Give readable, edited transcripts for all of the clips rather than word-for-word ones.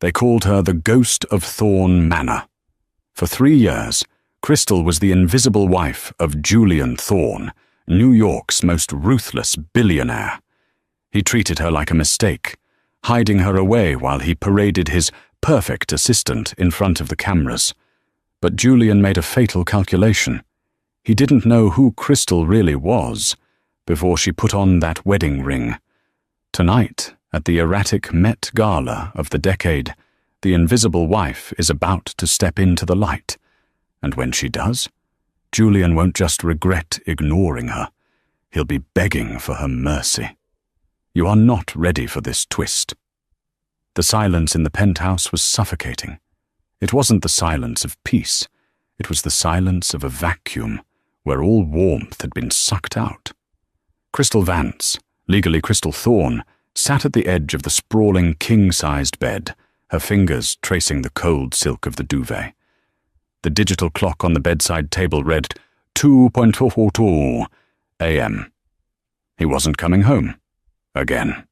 They called her the Ghost of Thorn Manor. For 3 years, Crystal was the invisible wife of Julian Thorn, New York's most ruthless billionaire. He treated her like a mistake, hiding her away while he paraded his perfect assistant in front of the cameras. But Julian made a fatal calculation. He didn't know who Crystal really was before she put on that wedding ring. Tonight, at the erratic Met Gala of the decade, the invisible wife is about to step into the light. And when she does, Julian won't just regret ignoring her. He'll be begging for her mercy. You are not ready for this twist. The silence in the penthouse was suffocating. It wasn't the silence of peace. It was the silence of a vacuum where all warmth had been sucked out. Crystal Vance, legally Crystal Thorn, sat at the edge of the sprawling king-sized bed, her fingers tracing the cold silk of the duvet. The digital clock on the bedside table read 2:42 a.m. He wasn't coming home. Again.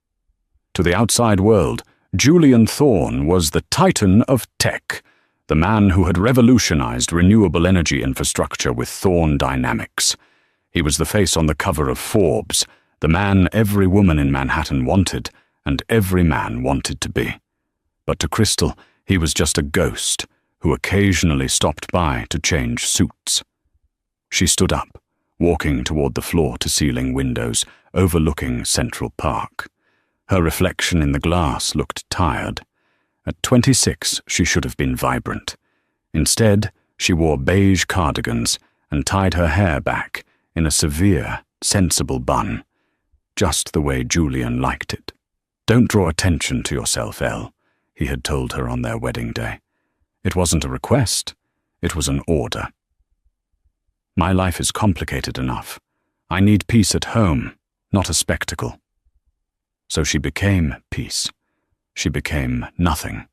To the outside world, Julian Thorn was the titan of tech, the man who had revolutionized renewable energy infrastructure with Thorn Dynamics. He was the face on the cover of Forbes, the man every woman in Manhattan wanted, and every man wanted to be. But to Crystal, he was just a ghost who occasionally stopped by to change suits. She stood up, walking toward the floor-to-ceiling windows overlooking Central Park. Her reflection in the glass looked tired. At 26, she should have been vibrant. Instead, she wore beige cardigans and tied her hair back in a severe, sensible bun, just the way Julian liked it. "Don't draw attention to yourself, Elle," he had told her on their wedding day. It wasn't a request, it was an order. "My life is complicated enough. I need peace at home, not a spectacle." So she became peace. She became nothing.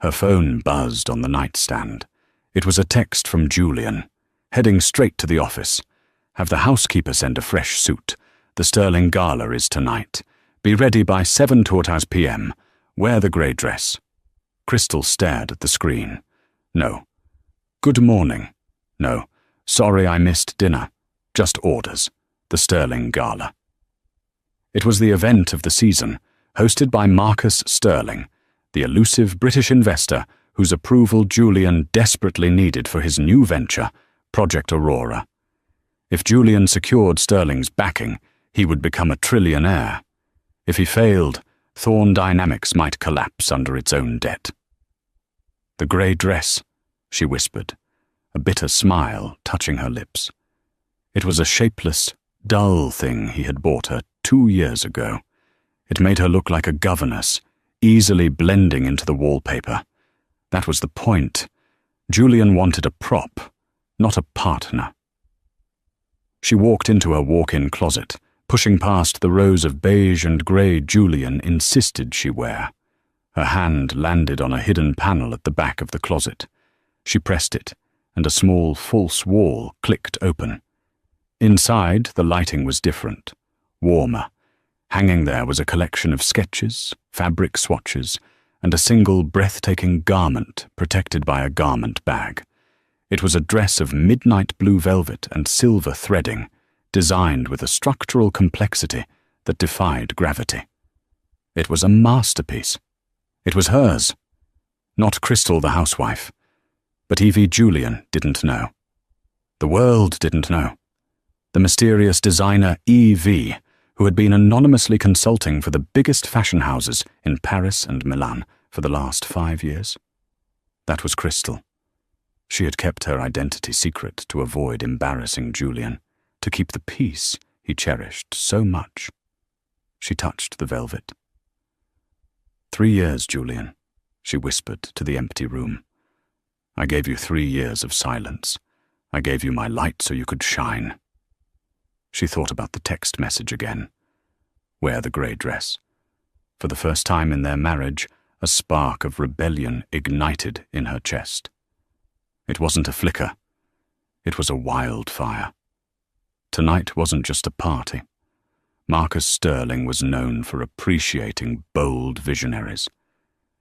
Her phone buzzed on the nightstand. It was a text from Julian, heading straight to the office. "Have the housekeeper send a fresh suit. The Sterling Gala is tonight. Be ready by 7:15 p.m. Wear the grey dress." Crystal stared at the screen. No. "Good morning." No. "Sorry I missed dinner." Just orders. The Sterling Gala. It was the event of the season, hosted by Marcus Sterling, the elusive British investor whose approval Julian desperately needed for his new venture, Project Aurora. If Julian secured Sterling's backing, he would become a trillionaire. If he failed, Thorn Dynamics might collapse under its own debt. "The grey dress," she whispered, a bitter smile touching her lips. It was a shapeless, dull thing he had bought her 2 years ago. It made her look like a governess, easily blending into the wallpaper. That was the point. Julian wanted a prop, not a partner. She walked into her walk-in closet, pushing past the rows of beige and grey Julian insisted she wear. Her hand landed on a hidden panel at the back of the closet. She pressed it, and a small false wall clicked open. Inside, the lighting was different, warmer. Hanging there was a collection of sketches, fabric swatches, and a single breathtaking garment protected by a garment bag. It was a dress of midnight blue velvet and silver threading, designed with a structural complexity that defied gravity. It was a masterpiece. It was hers. Not Crystal the housewife. But Evie Julian didn't know. The world didn't know. The mysterious designer E.V., who had been anonymously consulting for the biggest fashion houses in Paris and Milan for the last 5 years. That was Crystal. She had kept her identity secret to avoid embarrassing Julian, to keep the peace he cherished so much. She touched the velvet. 3 years, Julian, she whispered to the empty room. I gave you 3 years of silence. I gave you my light so you could shine. She thought about the text message again. Wear the grey dress. For the first time in their marriage, a spark of rebellion ignited in her chest. It wasn't a flicker. It was a wildfire. Tonight wasn't just a party. Marcus Sterling was known for appreciating bold visionaries.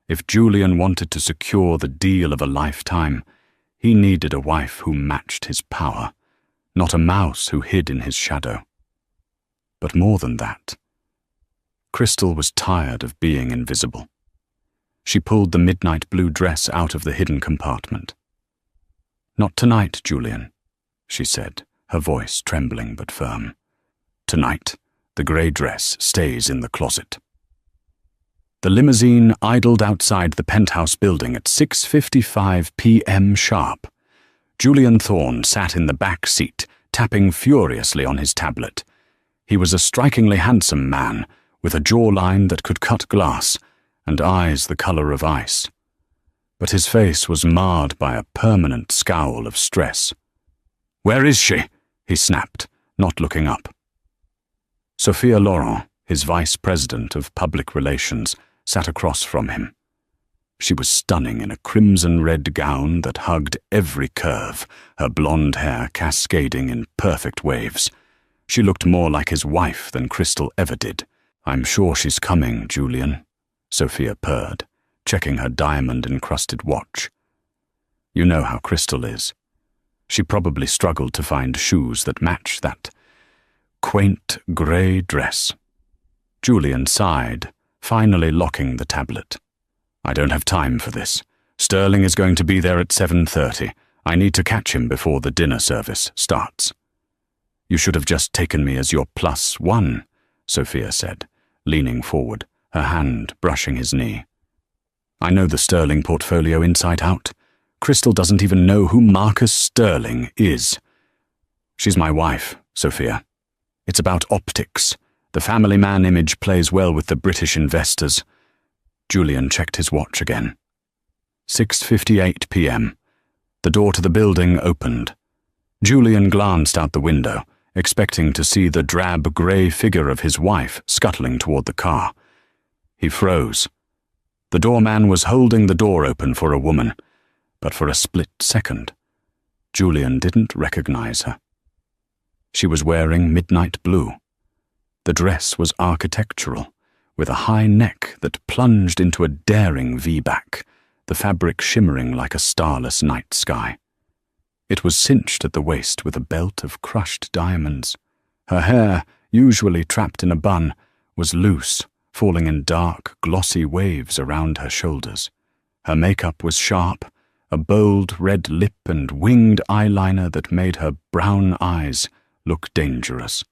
If Julian wanted to secure the deal of a lifetime, he needed a wife who matched his power, not a mouse who hid in his shadow. But more than that, Crystal was tired of being invisible. She pulled the midnight blue dress out of the hidden compartment. "Not tonight, Julian," she said, her voice trembling but firm. "Tonight, the grey dress stays in the closet." The limousine idled outside the penthouse building at 6:55 p.m. sharp. Julian Thorne sat in the back seat, tapping furiously on his tablet. He was a strikingly handsome man, with a jawline that could cut glass, and eyes the colour of ice. But his face was marred by a permanent scowl of stress. "Where is she?" he snapped, not looking up. Sophia Laurent, his vice president of public relations, sat across from him. She was stunning in a crimson-red gown that hugged every curve, her blonde hair cascading in perfect waves. She looked more like his wife than Crystal ever did. "I'm sure she's coming, Julian," Sophia purred, checking her diamond-encrusted watch. "You know how Crystal is. She probably struggled to find shoes that match that quaint grey dress." Julian sighed, finally locking the tablet. "I don't have time for this. Sterling is going to be there at 7:30. I need to catch him before the dinner service starts." "You should have just taken me as your +1, Sophia said, leaning forward, her hand brushing his knee. "I know the Sterling portfolio inside out. Crystal doesn't even know who Marcus Sterling is." "She's my wife, Sophia. It's about optics. The family man image plays well with the British investors." Julian checked his watch again. 6:58 p.m. The door to the building opened. Julian glanced out the window, expecting to see the drab grey figure of his wife scuttling toward the car. He froze. The doorman was holding the door open for a woman, but for a split second, Julian didn't recognize her. She was wearing midnight blue. The dress was architectural, with a high neck that plunged into a daring V-back, the fabric shimmering like a starless night sky. It was cinched at the waist with a belt of crushed diamonds. Her hair, usually trapped in a bun, was loose, falling in dark, glossy waves around her shoulders. Her makeup was sharp, a bold red lip and winged eyeliner that made her brown eyes look dangerous.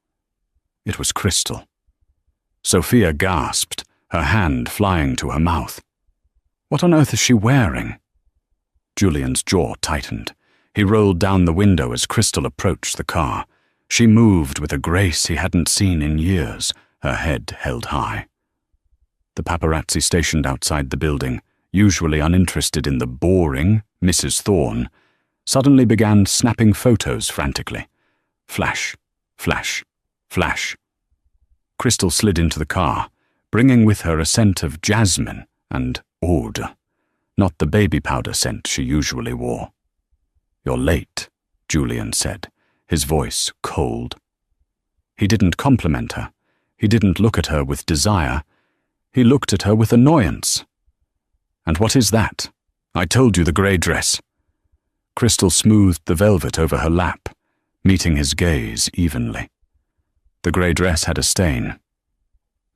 It was Crystal. Sophia gasped, her hand flying to her mouth. "What on earth is she wearing?" Julian's jaw tightened. He rolled down the window as Crystal approached the car. She moved with a grace he hadn't seen in years, her head held high. The paparazzi stationed outside the building, usually uninterested in the boring Mrs. Thorne, suddenly began snapping photos frantically. Flash, flash, flash. Crystal slid into the car, bringing with her a scent of jasmine and oud, not the baby powder scent she usually wore. "You're late," Julian said, his voice cold. He didn't compliment her. He didn't look at her with desire. He looked at her with annoyance. "And what is that? I told you the grey dress." Crystal smoothed the velvet over her lap, meeting his gaze evenly. The grey dress had a stain.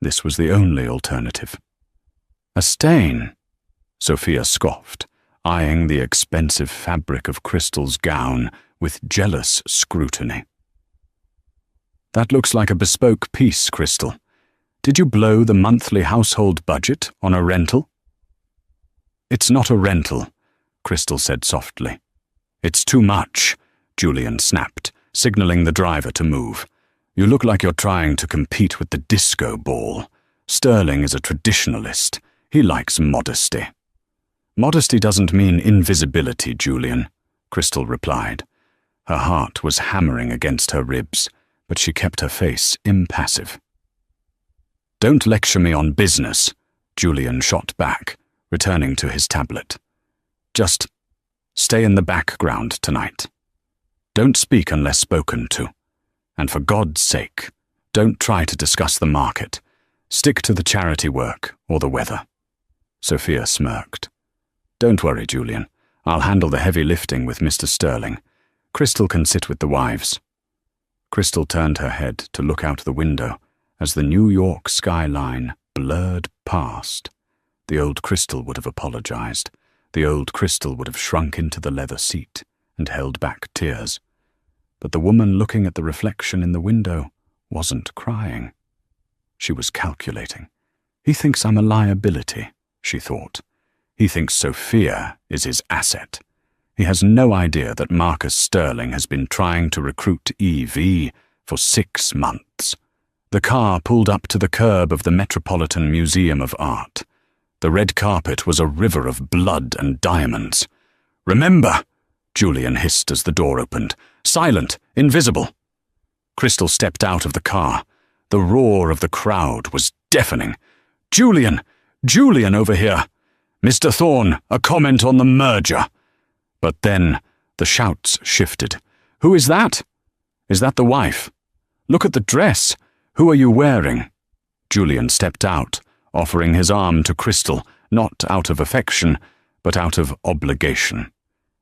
This was the only alternative. "A stain?" Sophia scoffed, eyeing the expensive fabric of Crystal's gown with jealous scrutiny. "That looks like a bespoke piece, Crystal. Did you blow the monthly household budget on a rental?" "It's not a rental," Crystal said softly. "It's too much," Julian snapped, signaling the driver to move. "You look like you're trying to compete with the disco ball. Sterling is a traditionalist. He likes modesty." "Modesty doesn't mean invisibility, Julian," Crystal replied. Her heart was hammering against her ribs, but she kept her face impassive. "Don't lecture me on business," Julian shot back, returning to his tablet. "Just stay in the background tonight. Don't speak unless spoken to. And for God's sake, don't try to discuss the market. Stick to the charity work or the weather." Sophia smirked. "Don't worry, Julian. I'll handle the heavy lifting with Mr. Sterling. Crystal can sit with the wives." Crystal turned her head to look out the window as the New York skyline blurred past. The old Crystal would have apologized. The old Crystal would have shrunk into the leather seat and held back tears. But the woman looking at the reflection in the window wasn't crying. She was calculating. "He thinks I'm a liability," she thought. "He thinks Sophia is his asset. He has no idea that Marcus Sterling has been trying to recruit EV for 6 months. The car pulled up to the curb of the Metropolitan Museum of Art. The red carpet was a river of blood and diamonds. "Remember!" Julian hissed as the door opened. "Silent, invisible." Crystal stepped out of the car. The roar of the crowd was deafening. "Julian! Julian over here! Mr. Thorne, a comment on the merger!" But then the shouts shifted. "Who is that? Is that the wife? Look at the dress. Who are you wearing?" Julian stepped out, offering his arm to Crystal, not out of affection, but out of obligation.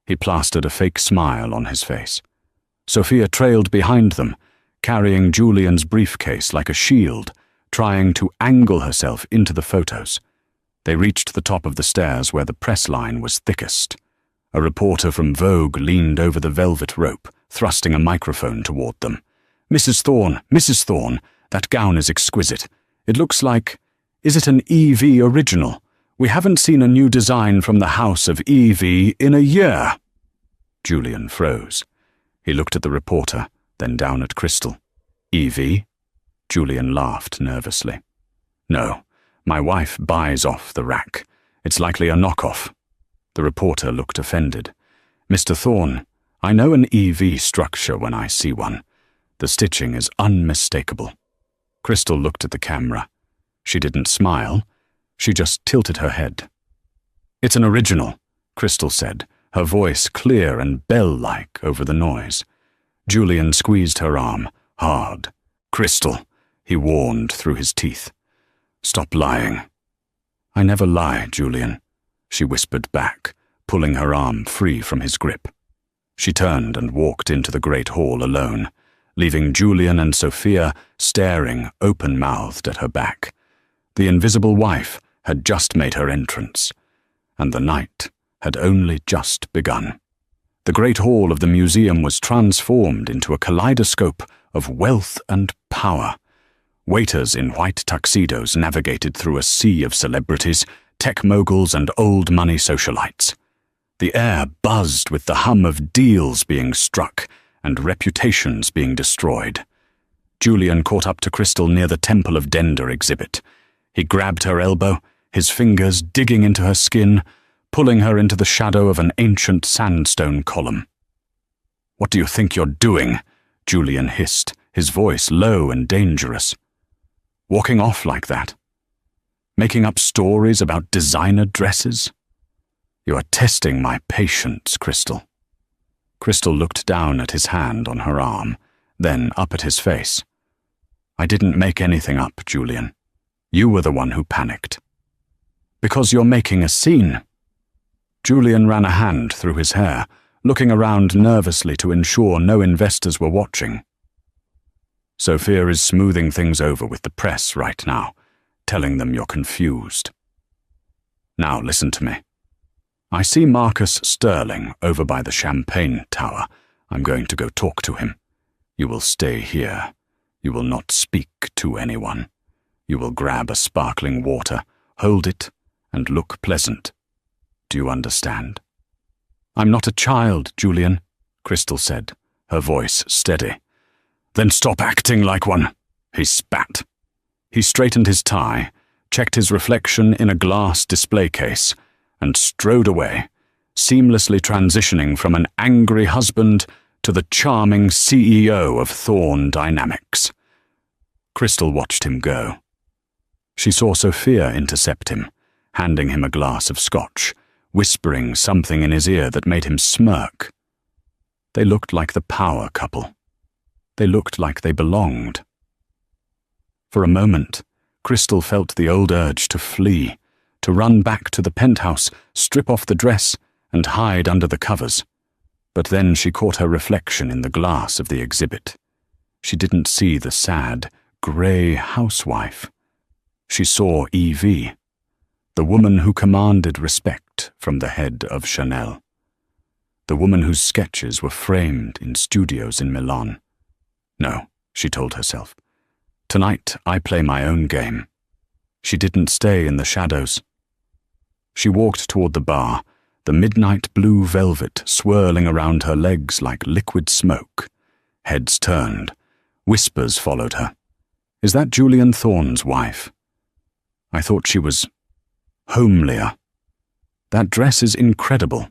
He plastered a fake smile on his face. Sophia trailed behind them, carrying Julian's briefcase like a shield, trying to angle herself into the photos. They reached the top of the stairs where the press line was thickest. A reporter from Vogue leaned over the velvet rope, thrusting a microphone toward them. Mrs. Thorne, that gown is exquisite. It looks like... Is it an EV original? We haven't seen a new design from the house of EV in a year." Julian froze. He looked at the reporter, then down at Crystal. "EV?" Julian laughed nervously. "No, my wife buys off the rack. It's likely a knockoff." The reporter looked offended. "Mr. Thorne, I know an EV structure when I see one. The stitching is unmistakable." Crystal looked at the camera. She didn't smile. She just tilted her head. "It's an original," Crystal said, her voice clear and bell-like over the noise. Julian squeezed her arm, hard. "Crystal," he warned through his teeth. "Stop lying." "I never lie, Julian," she whispered back, pulling her arm free from his grip. She turned and walked into the great hall alone, leaving Julian and Sophia staring open-mouthed at her back. The invisible wife had just made her entrance, and the night had only just begun. The great hall of the museum was transformed into a kaleidoscope of wealth and power. Waiters in white tuxedos navigated through a sea of celebrities, tech moguls and old money socialites. The air buzzed with the hum of deals being struck and reputations being destroyed. Julian caught up to Crystal near the Temple of Dender exhibit. He grabbed her elbow, his fingers digging into her skin, pulling her into the shadow of an ancient sandstone column. "What do you think you're doing?" Julian hissed, his voice low and dangerous. "Walking off like that? Making up stories about designer dresses? You are testing my patience, Crystal." Crystal looked down at his hand on her arm, then up at his face. "I didn't make anything up, Julian. You were the one who panicked." "Because you're making a scene." Julian ran a hand through his hair, looking around nervously to ensure no investors were watching. "Sophia is smoothing things over with the press right now, telling them you're confused. Now listen to me. I see Marcus Sterling over by the Champagne Tower. I'm going to go talk to him. You will stay here. You will not speak to anyone. You will grab a sparkling water, hold it, and look pleasant. Do you understand?" "I'm not a child, Julian," Crystal said, her voice steady. "Then stop acting like one," he spat. He straightened his tie, checked his reflection in a glass display case, and strode away, seamlessly transitioning from an angry husband to the charming CEO of Thorne Dynamics. Crystal watched him go. She saw Sophia intercept him, handing him a glass of scotch, whispering something in his ear that made him smirk. They looked like the power couple. They looked like they belonged. For a moment, Crystal felt the old urge to flee, to run back to the penthouse, strip off the dress, and hide under the covers. But then she caught her reflection in the glass of the exhibit. She didn't see the sad, grey housewife. She saw Evie, the woman who commanded respect from the head of Chanel. The woman whose sketches were framed in studios in Milan. No, she told herself. Tonight I play my own game. She didn't stay in the shadows. She walked toward the bar, the midnight blue velvet swirling around her legs like liquid smoke. Heads turned. Whispers followed her. Is that Julian Thorne's wife? I thought she was homelier. That dress is incredible.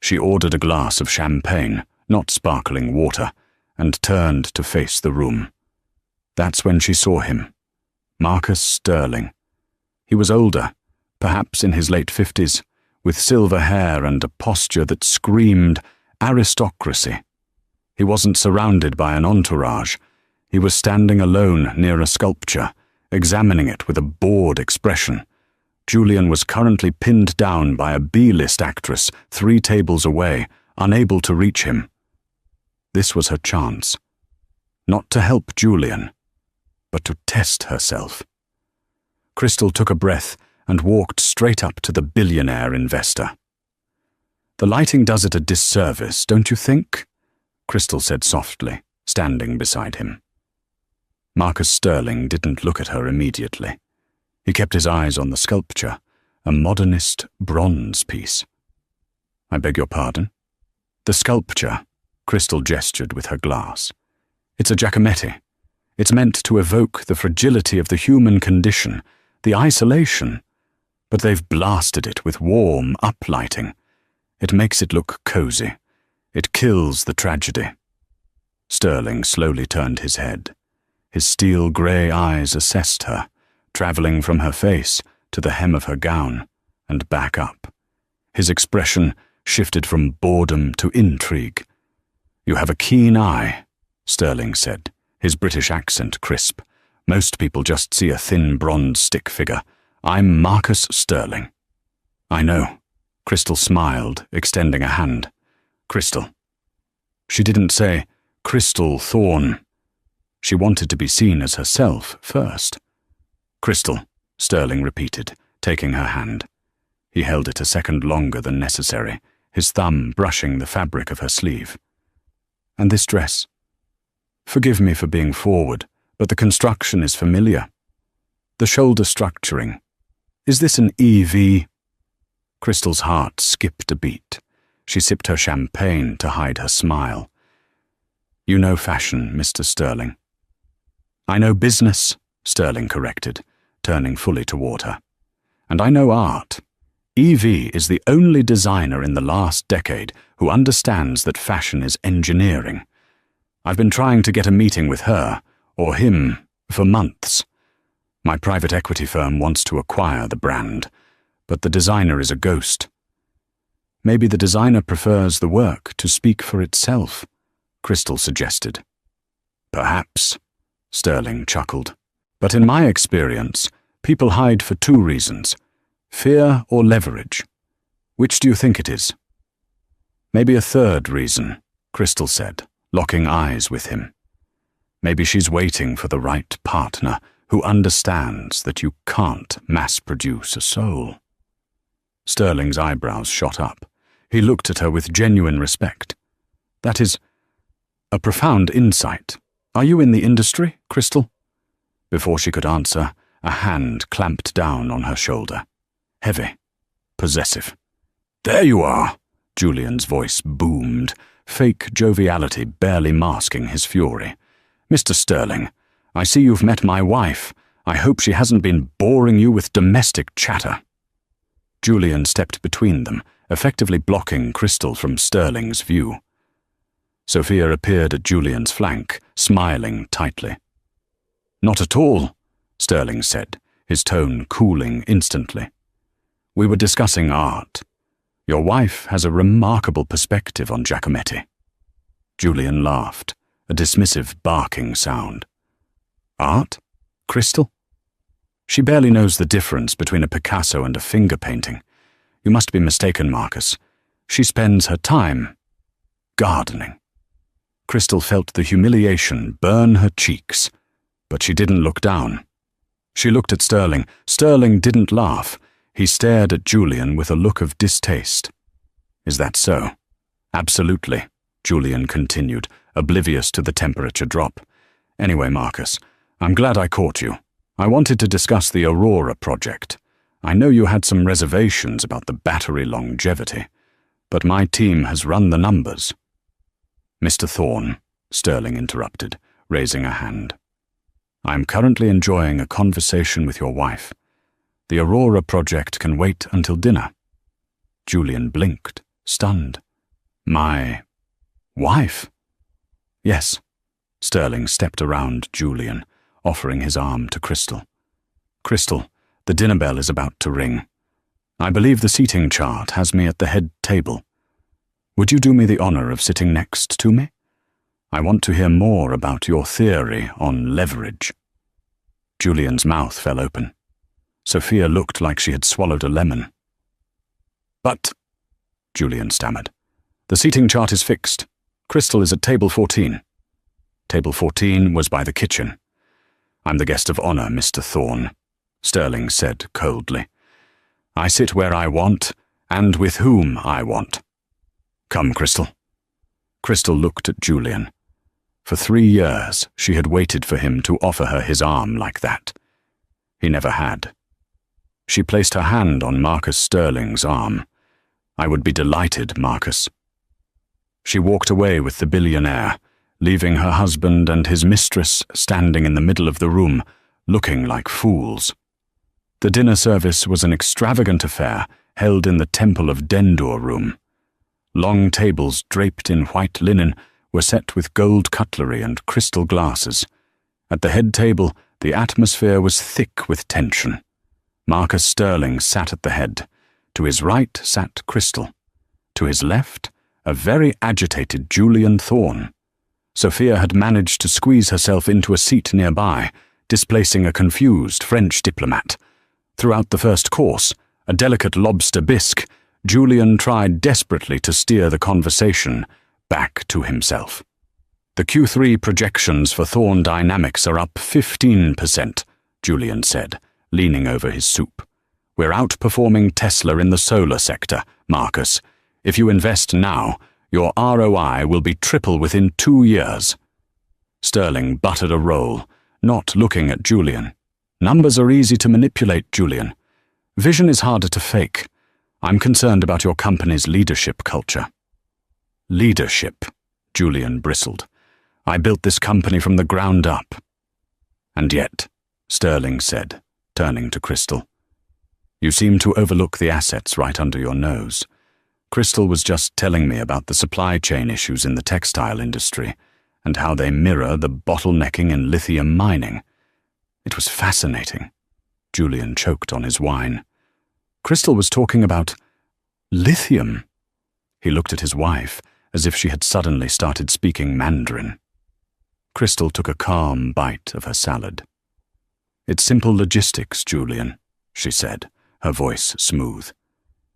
She ordered a glass of champagne, not sparkling water, and turned to face the room. That's when she saw him. Marcus Sterling. He was older, perhaps in his late 50s, with silver hair and a posture that screamed aristocracy. He wasn't surrounded by an entourage. He was standing alone near a sculpture, examining it with a bored expression. Julian was currently pinned down by a B-list actress 3 tables away, unable to reach him. This was her chance. Not to help Julian, but to test herself. Crystal took a breath and walked straight up to the billionaire investor. The lighting does it a disservice, don't you think? Crystal said softly, standing beside him. Marcus Sterling didn't look at her immediately. He kept his eyes on the sculpture, a modernist bronze piece. I beg your pardon? The sculpture, Crystal gestured with her glass. It's a Giacometti. It's meant to evoke the fragility of the human condition, the isolation, but they've blasted it with warm uplighting. It makes it look cozy. It kills the tragedy. Sterling slowly turned his head. His steel grey eyes assessed her, travelling from her face to the hem of her gown and back up. His expression shifted from boredom to intrigue. You have a keen eye, Sterling said, his British accent crisp. Most people just see a thin bronze stick figure. I'm Marcus Sterling. I know. Crystal smiled, extending a hand. Crystal. She didn't say, Crystal Thorne. She wanted to be seen as herself first. Crystal, Sterling repeated, taking her hand. He held it a second longer than necessary, his thumb brushing the fabric of her sleeve. And this dress? Forgive me for being forward, but the construction is familiar. The shoulder structuring. Is this an EV? Crystal's heart skipped a beat. She sipped her champagne to hide her smile. You know fashion, Mr. Sterling. I know business, Sterling corrected, turning fully toward her. And I know art. Evie is the only designer in the last decade who understands that fashion is engineering. I've been trying to get a meeting with her, or him, for months. My private equity firm wants to acquire the brand, but the designer is a ghost. Maybe the designer prefers the work to speak for itself, Crystal suggested. Perhaps, Sterling chuckled. But in my experience, people hide for 2 reasons, fear or leverage. Which do you think it is? Maybe a 3rd reason, Crystal said, locking eyes with him. Maybe she's waiting for the right partner who understands that you can't mass-produce a soul. Sterling's eyebrows shot up. He looked at her with genuine respect. That is a profound insight. Are you in the industry, Crystal? Before she could answer, a hand clamped down on her shoulder. Heavy, possessive. There you are, Julian's voice boomed, fake joviality barely masking his fury. Mr. Sterling, I see you've met my wife. I hope she hasn't been boring you with domestic chatter. Julian stepped between them, effectively blocking Crystal from Sterling's view. Sophia appeared at Julian's flank, smiling tightly. Not at all, Sterling said, his tone cooling instantly. We were discussing art. Your wife has a remarkable perspective on Giacometti. Julian laughed, a dismissive barking sound. Art? Crystal? She barely knows the difference between a Picasso and a finger painting. You must be mistaken, Marcus. She spends her time gardening. Crystal felt the humiliation burn her cheeks, but she didn't look down. She looked at Sterling. Sterling didn't laugh. He stared at Julian with a look of distaste. Is that so? Absolutely, Julian continued, oblivious to the temperature drop. Anyway, Marcus, I'm glad I caught you. I wanted to discuss the Aurora project. I know you had some reservations about the battery longevity, but my team has run the numbers. Mr. Thorne, Sterling interrupted, raising a hand. I am currently enjoying a conversation with your wife. The Aurora project can wait until dinner. Julian blinked, stunned. My wife? Yes. Sterling stepped around Julian, offering his arm to Crystal. Crystal, the dinner bell is about to ring. I believe the seating chart has me at the head table. Would you do me the honor of sitting next to me? I want to hear more about your theory on leverage. Julian's mouth fell open. Sophia looked like she had swallowed a lemon. But, Julian stammered, the seating chart is fixed. Crystal is at table 14. Table 14 was by the kitchen. I'm the guest of honor, Mr. Thorne, Sterling said coldly. I sit where I want, and with whom I want. Come, Crystal. Crystal looked at Julian. For 3 years, she had waited for him to offer her his arm like that. He never had. She placed her hand on Marcus Sterling's arm. I would be delighted, Marcus. She walked away with the billionaire, leaving her husband and his mistress standing in the middle of the room, looking like fools. The dinner service was an extravagant affair held in the Temple of Dendur room. Long tables draped in white linen were set with gold cutlery and crystal glasses. At the head table, the atmosphere was thick with tension. Marcus Sterling sat at the head. To his right sat Crystal. To his left, a very agitated Julian Thorne. Sophia had managed to squeeze herself into a seat nearby, displacing a confused French diplomat. Throughout the first course, a delicate lobster bisque, Julian tried desperately to steer the conversation back to himself. The Q3 projections for Thorne Dynamics are up 15%, Julian said, leaning over his soup. We're outperforming Tesla in the solar sector, Marcus. If you invest now, your ROI will be triple within 2 years. Sterling buttered a roll, not looking at Julian. Numbers are easy to manipulate, Julian. Vision is harder to fake. I'm concerned about your company's leadership culture. Leadership, Julian bristled. I built this company from the ground up. And yet, Sterling said, turning to Crystal, you seem to overlook the assets right under your nose. Crystal was just telling me about the supply chain issues in the textile industry and how they mirror the bottlenecking in lithium mining. It was fascinating. Julian choked on his wine. Crystal was talking about lithium. He looked at his wife as if she had suddenly started speaking Mandarin. Crystal took a calm bite of her salad. It's simple logistics, Julian, she said, her voice smooth.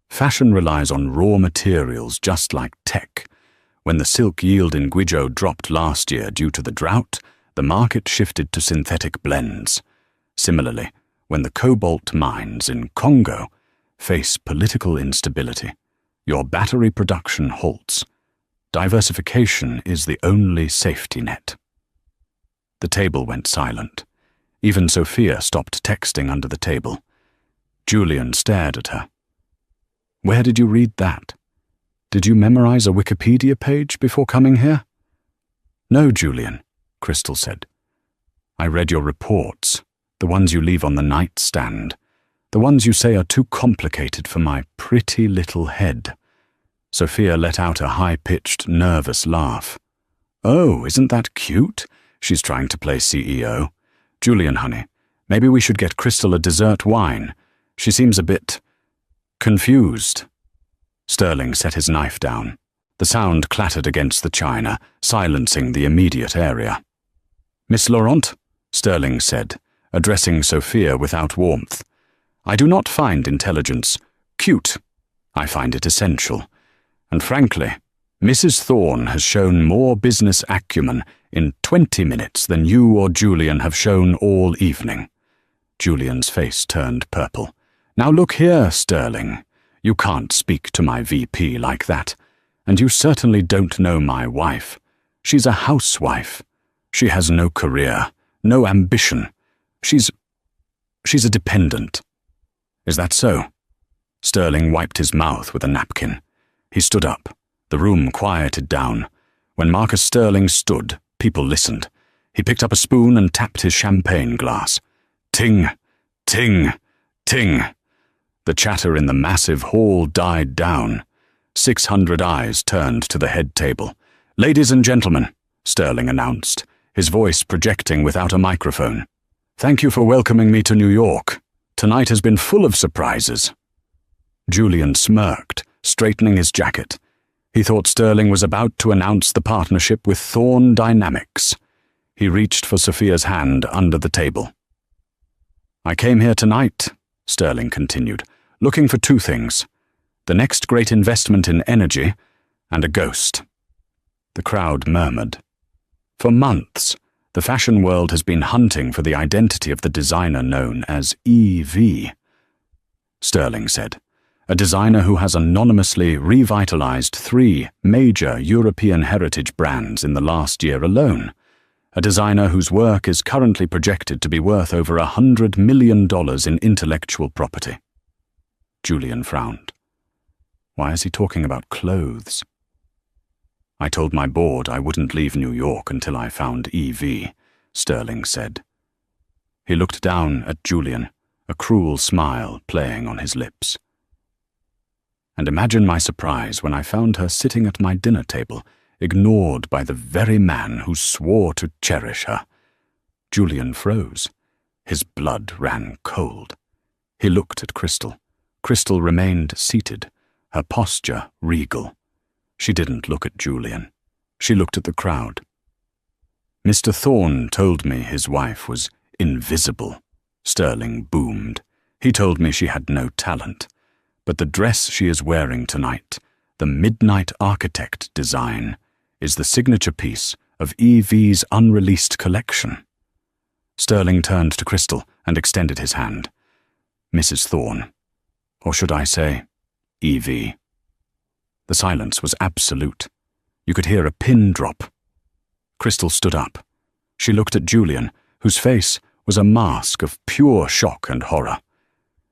Fashion relies on raw materials just like tech. When the silk yield in Guizhou dropped last year due to the drought, the market shifted to synthetic blends. Similarly, when the cobalt mines in Congo face political instability, your battery production halts. Diversification is the only safety net. The table went silent. Even Sophia stopped texting under the table. Julian stared at her. Where did you read that? Did you memorize a Wikipedia page before coming here? No, Julian, Crystal said. I read your reports, the ones you leave on the nightstand, the ones you say are too complicated for my pretty little head. Sophia let out a high-pitched, nervous laugh. Oh, isn't that cute? She's trying to play CEO. Julian, honey, maybe we should get Crystal a dessert wine. She seems a bit confused. Sterling set his knife down. The sound clattered against the china, silencing the immediate area. Miss Laurent, Sterling said, addressing Sophia without warmth. "I do not find intelligence cute. I find it essential. And frankly, Mrs. Thorne has shown more business acumen in 20 minutes than you or Julian have shown all evening." Julian's face turned purple. "Now look here, Sterling. You can't speak to my VP like that. And you certainly don't know my wife. She's a housewife. She has no career, no ambition. She's a dependent." "Is that so?" Sterling wiped his mouth with a napkin. He stood up. The room quieted down. When Marcus Sterling stood, people listened. He picked up a spoon and tapped his champagne glass. Ting, ting, ting. The chatter in the massive hall died down. 600 eyes turned to the head table. "Ladies and gentlemen," Sterling announced, his voice projecting without a microphone. "Thank you for welcoming me to New York. Tonight has been full of surprises." Julian smirked, straightening his jacket. He thought Sterling was about to announce the partnership with Thorne Dynamics. He reached for Sophia's hand under the table. "I came here tonight," Sterling continued, "looking for two things: the next great investment in energy and a ghost." The crowd murmured. For months, the fashion world has been hunting for the identity of the designer known as EV. Sterling said, "A designer who has anonymously revitalized 3 major European heritage brands in the last year alone. A designer whose work is currently projected to be worth over $100 million in intellectual property." Julian frowned. Why is he talking about clothes? "I told my board I wouldn't leave New York until I found EV, Sterling said. He looked down at Julian, a cruel smile playing on his lips. And imagine my surprise when I found her sitting at my dinner table, ignored by the very man who swore to cherish her. Julian froze. His blood ran cold. He looked at Crystal. Crystal remained seated, her posture regal. She didn't look at Julian. She looked at the crowd. "Mr. Thorne told me his wife was invisible," Sterling boomed. "He told me she had no talent. But the dress she is wearing tonight, the Midnight Architect design, is the signature piece of EV's unreleased collection." Sterling turned to Crystal and extended his hand. "Mrs. Thorne, or should I say, EV." The silence was absolute. You could hear a pin drop. Crystal stood up. She looked at Julian, whose face was a mask of pure shock and horror.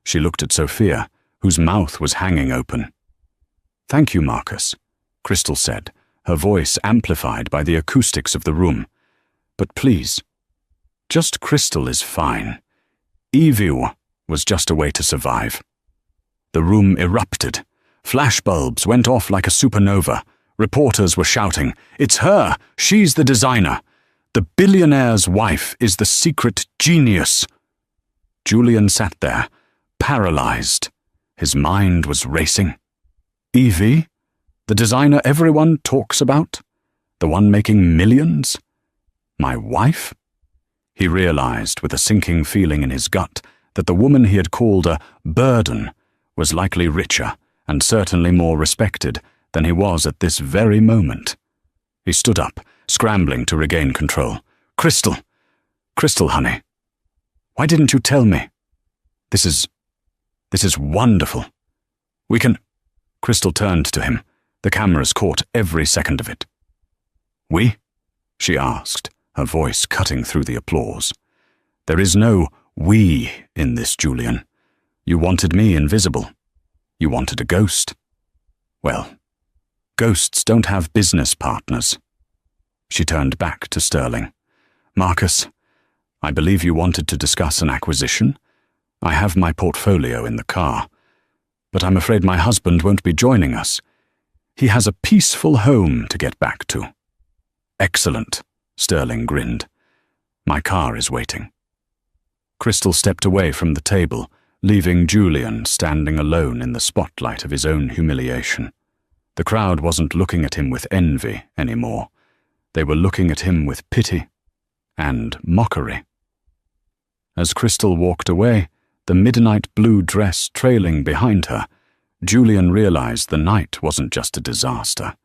She looked at Sophia, whose mouth was hanging open. "Thank you, Marcus," Crystal said, her voice amplified by the acoustics of the room. "But please, just Crystal is fine. Evil was just a way to survive." The room erupted. Flashbulbs went off like a supernova. Reporters were shouting, "It's her! She's the designer! The billionaire's wife is the secret genius!" Julian sat there, paralyzed. His mind was racing. Evie? The designer everyone talks about? The one making millions? My wife? He realized with a sinking feeling in his gut that the woman he had called a burden was likely richer and certainly more respected than he was at this very moment. He stood up, scrambling to regain control. "Crystal! Crystal, honey! Why didn't you tell me? This is wonderful. We can—" Crystal turned to him. The cameras caught every second of it. "We?" she asked, her voice cutting through the applause. "There is no we in this, Julian. You wanted me invisible. You wanted a ghost. Well, ghosts don't have business partners." She turned back to Sterling. "Marcus, I believe you wanted to discuss an acquisition. I have my portfolio in the car, but I'm afraid my husband won't be joining us. He has a peaceful home to get back to." "Excellent," Sterling grinned. "My car is waiting." Crystal stepped away from the table, leaving Julian standing alone in the spotlight of his own humiliation. The crowd wasn't looking at him with envy anymore. They were looking at him with pity and mockery. As Crystal walked away, the midnight blue dress trailing behind her, Julian realized the night wasn't just a disaster.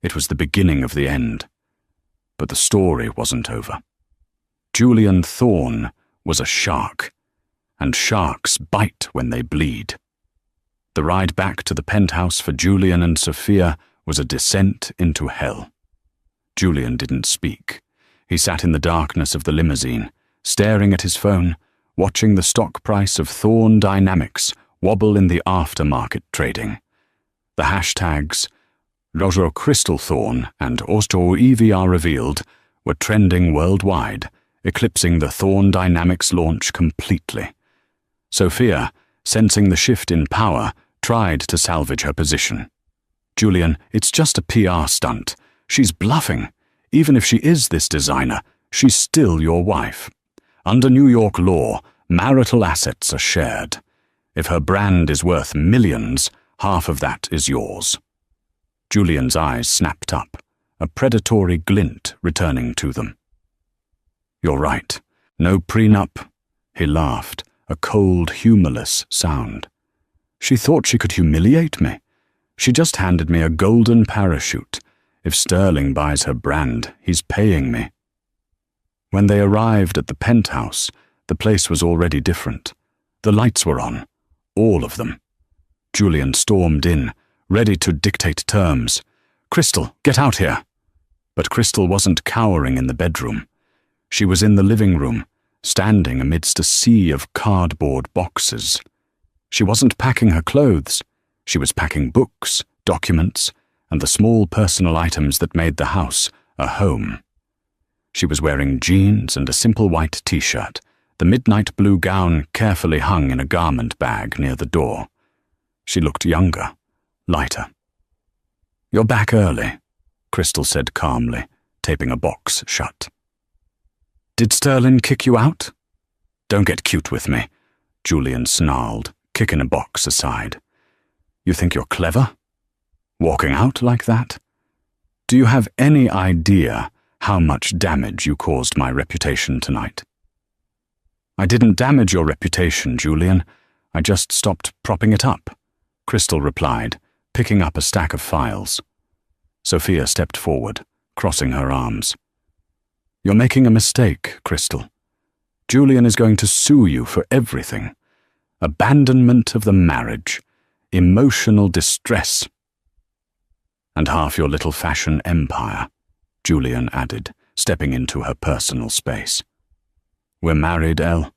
It was the beginning of the end. But the story wasn't over. Julian Thorne was a shark, and sharks bite when they bleed. The ride back to the penthouse for Julian and Sophia was a descent into hell. Julian didn't speak. He sat in the darkness of the limousine, staring at his phone, watching the stock price of Thorne Dynamics wobble in the aftermarket trading. The hashtags Roger Crystal Thorne and Osto EVR revealed were trending worldwide, eclipsing the Thorne Dynamics launch completely. Sophia, sensing the shift in power, tried to salvage her position. Julian, it's just a PR stunt. She's bluffing. Even if she is this designer, she's still your wife. Under New York law, marital assets are shared. If her brand is worth millions, half of that is yours. Julian's eyes snapped up, a predatory glint returning to them. You're right. No prenup. He laughed, a cold, humorless sound. She thought she could humiliate me. She just handed me a golden parachute. If Sterling buys her brand, he's paying me. When they arrived at the penthouse, the place was already different. The lights were on, all of them. Julian stormed in, ready to dictate terms. Crystal, get out here. But Crystal wasn't cowering in the bedroom. She was in the living room, standing amidst a sea of cardboard boxes. She wasn't packing her clothes. She was packing books, documents, and the small personal items that made the house a home. She was wearing jeans and a simple white t-shirt, the midnight blue gown carefully hung in a garment bag near the door. She looked younger, lighter. You're back early, Crystal said calmly, taping a box shut. Did Sterling kick you out? Don't get cute with me, Julian snarled, kicking a box aside. You think you're clever? Walking out like that? Do you have any idea how much damage you caused my reputation tonight? I didn't damage your reputation, Julian. I just stopped propping it up, Crystal replied, picking up a stack of files. Sophia stepped forward, crossing her arms. You're making a mistake, Crystal. Julian is going to sue you for everything. Abandonment of the marriage, emotional distress, and half your little fashion empire, Julian added, stepping into her personal space. We're married, Elle.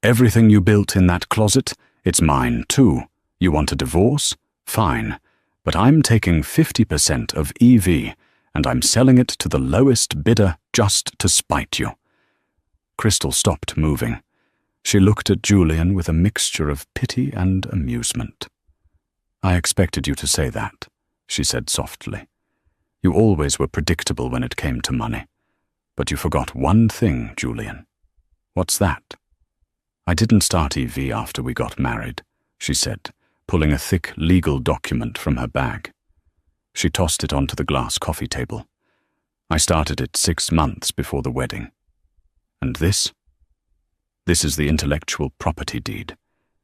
Everything you built in that closet, it's mine too. You want a divorce? Fine. But I'm taking 50% of EV, and I'm selling it to the lowest bidder just to spite you. Crystal stopped moving. She looked at Julian with a mixture of pity and amusement. I expected you to say that, she said softly. You always were predictable when it came to money. But you forgot one thing, Julian. What's that? I didn't start EV after we got married, she said, pulling a thick legal document from her bag. She tossed it onto the glass coffee table. I started it 6 months before the wedding. And this? This is the intellectual property deed.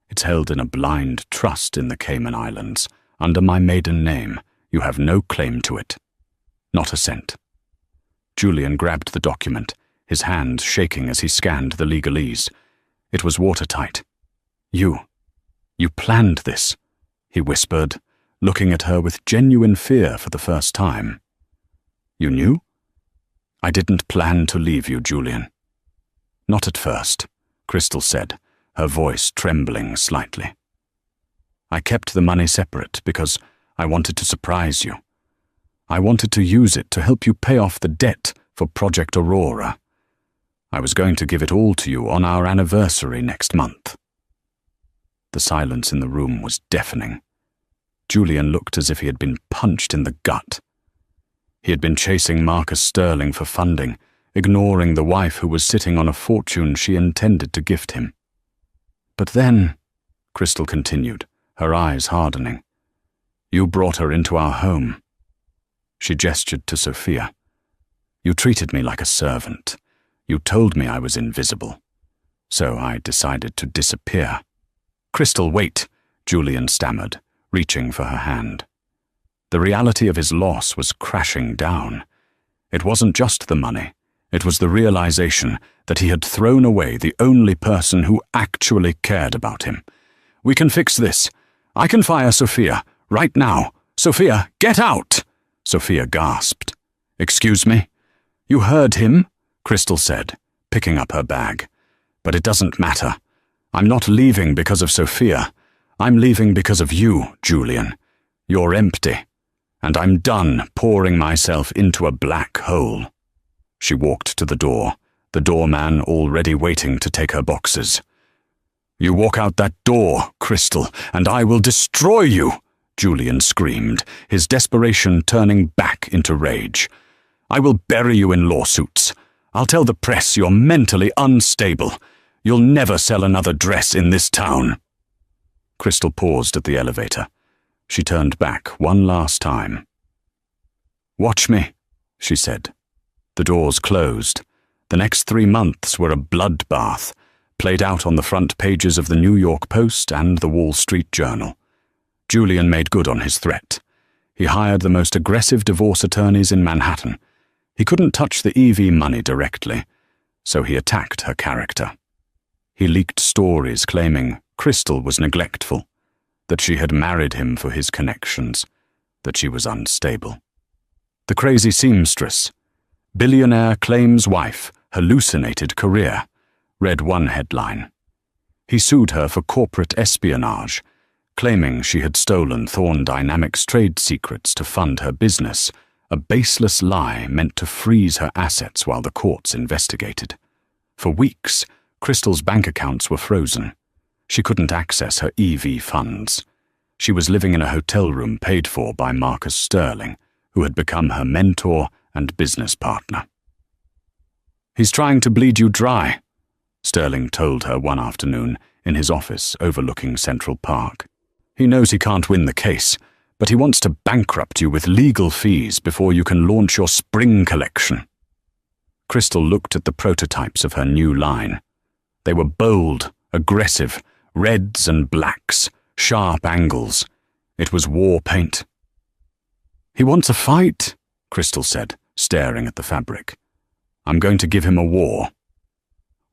It's held in a blind trust in the Cayman Islands. Under my maiden name, you have no claim to it. Not a cent. Julian grabbed the document, his hand shaking as he scanned the legalese. It was watertight. You planned this, he whispered, looking at her with genuine fear for the first time. You knew? I didn't plan to leave you, Julian. Not at first, Crystal said, her voice trembling slightly. I kept the money separate because I wanted to surprise you. I wanted to use it to help you pay off the debt for Project Aurora. I was going to give it all to you on our anniversary next month. The silence in the room was deafening. Julian looked as if he had been punched in the gut. He had been chasing Marcus Sterling for funding, ignoring the wife who was sitting on a fortune she intended to gift him. But then, Crystal continued, her eyes hardening, you brought her into our home. She gestured to Sophia. You treated me like a servant. You told me I was invisible. So I decided to disappear. "Crystal, wait," Julian stammered, reaching for her hand. The reality of his loss was crashing down. It wasn't just the money. It was the realization that he had thrown away the only person who actually cared about him. "We can fix this. I can fire Sophia, right now. Sophia, get out!" Sophia gasped. "Excuse me?" "You heard him," Crystal said, picking up her bag. "But it doesn't matter. I'm not leaving because of Sophia. I'm leaving because of you, Julian. You're empty, and I'm done pouring myself into a black hole." She walked to the door, the doorman already waiting to take her boxes. "You walk out that door, Crystal, and I will destroy you," Julian screamed, his desperation turning back into rage. "I will bury you in lawsuits. I'll tell the press you're mentally unstable. You'll never sell another dress in this town." Crystal paused at the elevator. She turned back one last time. "Watch me," she said. The doors closed. The next 3 months were a bloodbath, played out on the front pages of the New York Post and the Wall Street Journal. Julian made good on his threat. He hired the most aggressive divorce attorneys in Manhattan. He couldn't touch the EV money directly, so he attacked her character. He leaked stories claiming Crystal was neglectful, that she had married him for his connections, that she was unstable. "The crazy seamstress. Billionaire claims wife, hallucinated career," read one headline. He sued her for corporate espionage, claiming she had stolen Thorne Dynamics trade secrets to fund her business, a baseless lie meant to freeze her assets while the courts investigated. For weeks, Crystal's bank accounts were frozen. She couldn't access her EV funds. She was living in a hotel room paid for by Marcus Sterling, who had become her mentor and business partner. "He's trying to bleed you dry," Sterling told her one afternoon in his office overlooking Central Park. "He knows he can't win the case, but he wants to bankrupt you with legal fees before you can launch your spring collection." Crystal looked at the prototypes of her new line. They were bold, aggressive, reds and blacks, sharp angles. It was war paint. "He wants a fight," Crystal said, staring at the fabric. "I'm going to give him a war."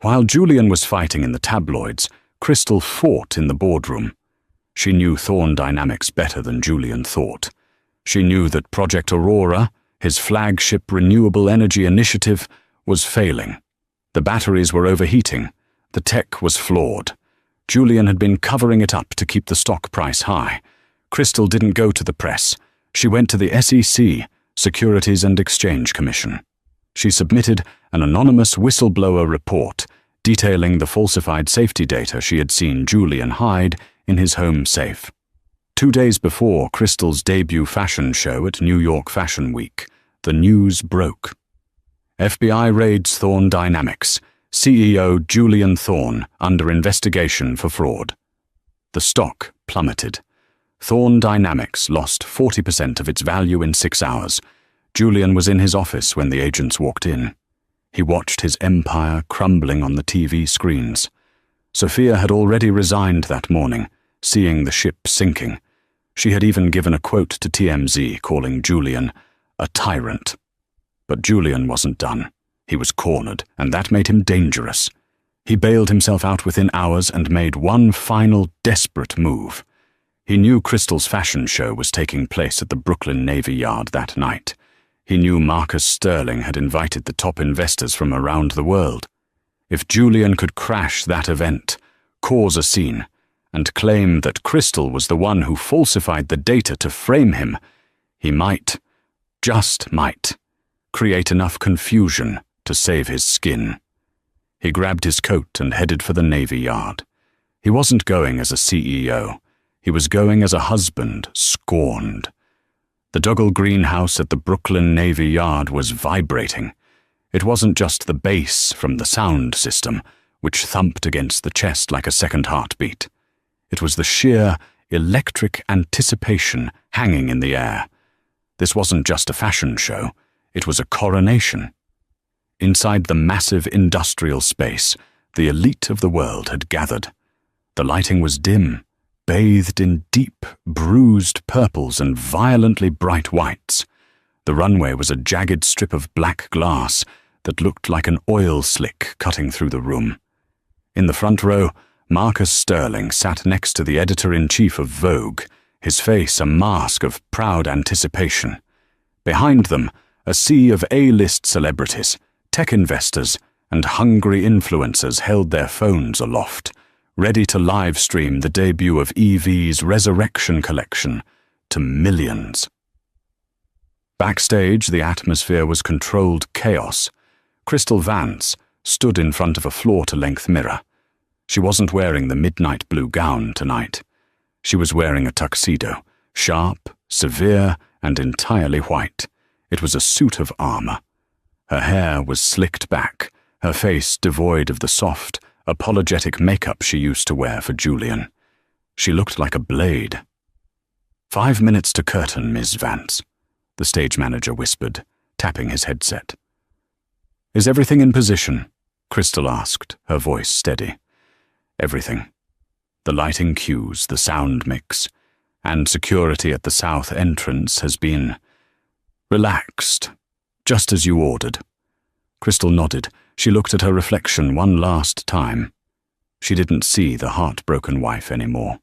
While Julian was fighting in the tabloids, Crystal fought in the boardroom. She knew Thorne Dynamics better than Julian thought. She knew that Project Aurora, his flagship renewable energy initiative, was failing. The batteries were overheating. The tech was flawed. Julian had been covering it up to keep the stock price high. Crystal didn't go to the press. She went to the SEC, Securities and Exchange Commission. She submitted an anonymous whistleblower report detailing the falsified safety data she had seen Julian hide in his home safe. 2 days before Crystal's debut fashion show at New York Fashion Week, the news broke. FBI raids Thorne Dynamics. CEO Julian Thorne under investigation for fraud. The stock plummeted. Thorne Dynamics lost 40% of its value in 6 hours. Julian was in his office when the agents walked in. He watched his empire crumbling on the TV screens. Sophia had already resigned that morning, seeing the ship sinking. She had even given a quote to TMZ calling Julian a tyrant. But Julian wasn't done. He was cornered, and that made him dangerous. He bailed himself out within hours and made one final desperate move. He knew Crystal's fashion show was taking place at the Brooklyn Navy Yard that night. He knew Marcus Sterling had invited the top investors from around the world. If Julian could crash that event, cause a scene, and claim that Crystal was the one who falsified the data to frame him, he might, just might, create enough confusion to save his skin. He grabbed his coat and headed for the Navy Yard. He wasn't going as a CEO. He was going as a husband scorned. The Dougal greenhouse at the Brooklyn Navy Yard was vibrating. It wasn't just the bass from the sound system, which thumped against the chest like a second heartbeat. It was the sheer, electric anticipation hanging in the air. This wasn't just a fashion show. It was a coronation. Inside the massive industrial space, The elite of the world had gathered. The lighting was dim, bathed in deep, bruised purples and violently bright whites. The runway was a jagged strip of black glass that looked like an oil slick cutting through the room. In the front row, Marcus Sterling sat next to the editor-in-chief of Vogue, his face a mask of proud anticipation. Behind them, a sea of A-list celebrities, tech investors, and hungry influencers held their phones aloft, ready to live-stream the debut of EV's Resurrection collection to millions. Backstage, the atmosphere was controlled chaos. Crystal Vance stood in front of a floor-to-length mirror. She wasn't wearing the midnight blue gown tonight. She was wearing a tuxedo, sharp, severe, and entirely white. It was a suit of armor. Her hair was slicked back, her face devoid of the soft, apologetic makeup she used to wear for Julian. She looked like a blade. 5 minutes to curtain, Ms. Vance, the stage manager whispered, tapping his headset. Is everything in position? Crystal asked, her voice steady. Everything. The lighting cues, the sound mix, and security at the south entrance has been relaxed, just as you ordered. Crystal nodded. She looked at her reflection one last time. She didn't see the heartbroken wife anymore.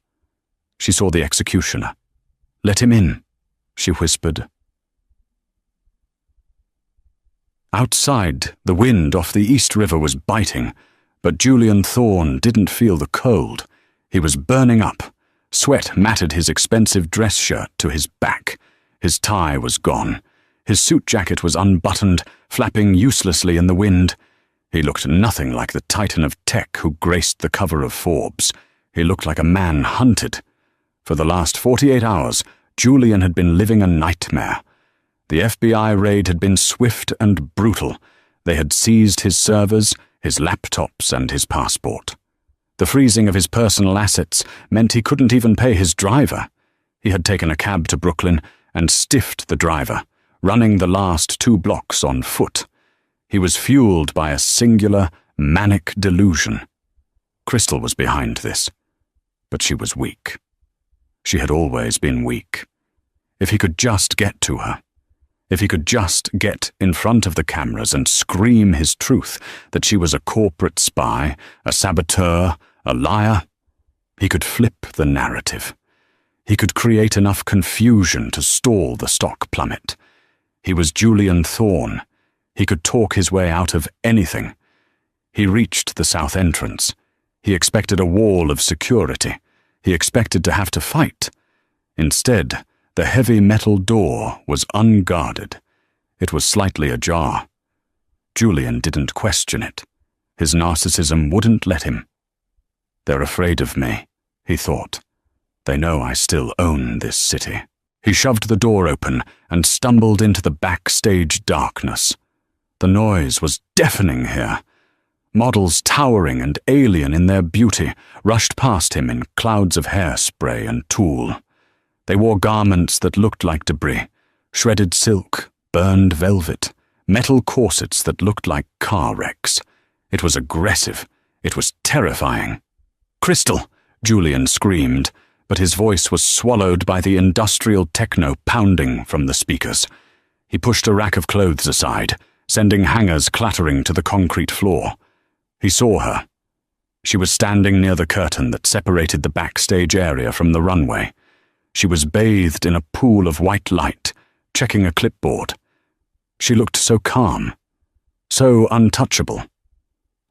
She saw the executioner. Let him in, she whispered. Outside, the wind off the East River was biting, but Julian Thorne didn't feel the cold. He was burning up. Sweat matted his expensive dress shirt to his back. His tie was gone. His suit jacket was unbuttoned, flapping uselessly in the wind. He looked nothing like the titan of tech who graced the cover of Forbes. He looked like a man hunted. For the last 48 hours, Julian had been living a nightmare. The FBI raid had been swift and brutal. They had seized his servers, his laptops, and his passport. The freezing of his personal assets meant he couldn't even pay his driver. He had taken a cab to Brooklyn and stiffed the driver, running the last 2 blocks on foot. He was fueled by a singular, manic delusion. Crystal was behind this, but she was weak. She had always been weak. If he could just get to her, if he could just get in front of the cameras and scream his truth that she was a corporate spy, a saboteur, a liar, he could flip the narrative. He could create enough confusion to stall the stock plummet. He was Julian Thorne. He could talk his way out of anything. He reached the south entrance. He expected a wall of security. He expected to have to fight. Instead, the heavy metal door was unguarded. It was slightly ajar. Julian didn't question it. His narcissism wouldn't let him. They're afraid of me, he thought. They know I still own this city. He shoved the door open and stumbled into the backstage darkness. The noise was deafening here. Models towering and alien in their beauty rushed past him in clouds of hairspray and tulle. They wore garments that looked like debris, shredded silk, burned velvet, metal corsets that looked like car wrecks. It was aggressive. It was terrifying. "Crystal!" Julian screamed, but his voice was swallowed by the industrial techno pounding from the speakers. He pushed a rack of clothes aside, sending hangers clattering to the concrete floor. He saw her. She was standing near the curtain that separated the backstage area from the runway. She was bathed in a pool of white light, checking a clipboard. She looked so calm, so untouchable.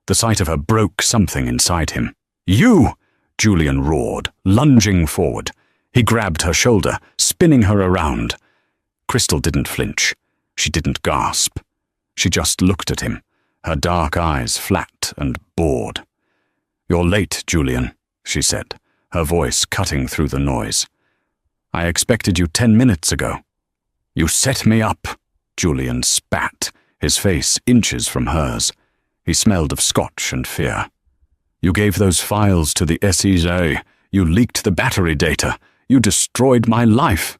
The sight of her broke something inside him. "You!" Julian roared, lunging forward. He grabbed her shoulder, spinning her around. Crystal didn't flinch. She didn't gasp. She just looked at him, her dark eyes flat and bored. "You're late, Julian," she said, her voice cutting through the noise. "I expected you 10 minutes ago." "You set me up," Julian spat, his face inches from hers. He smelled of scotch and fear. "You gave those files to the SEA. You leaked the battery data. You destroyed my life."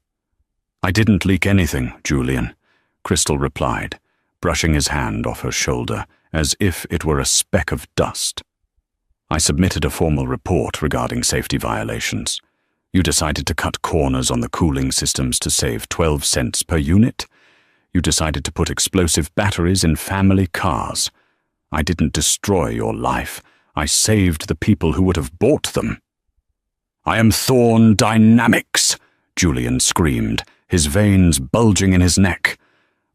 "I didn't leak anything, Julian," Crystal replied, brushing his hand off her shoulder as if it were a speck of dust. I submitted a formal report regarding safety violations. You decided to cut corners on the cooling systems to save 12 cents per unit. You decided to put explosive batteries in family cars. I didn't destroy your life. I saved the people who would have bought them. I am Thorn Dynamics, Julian screamed, his veins bulging in his neck.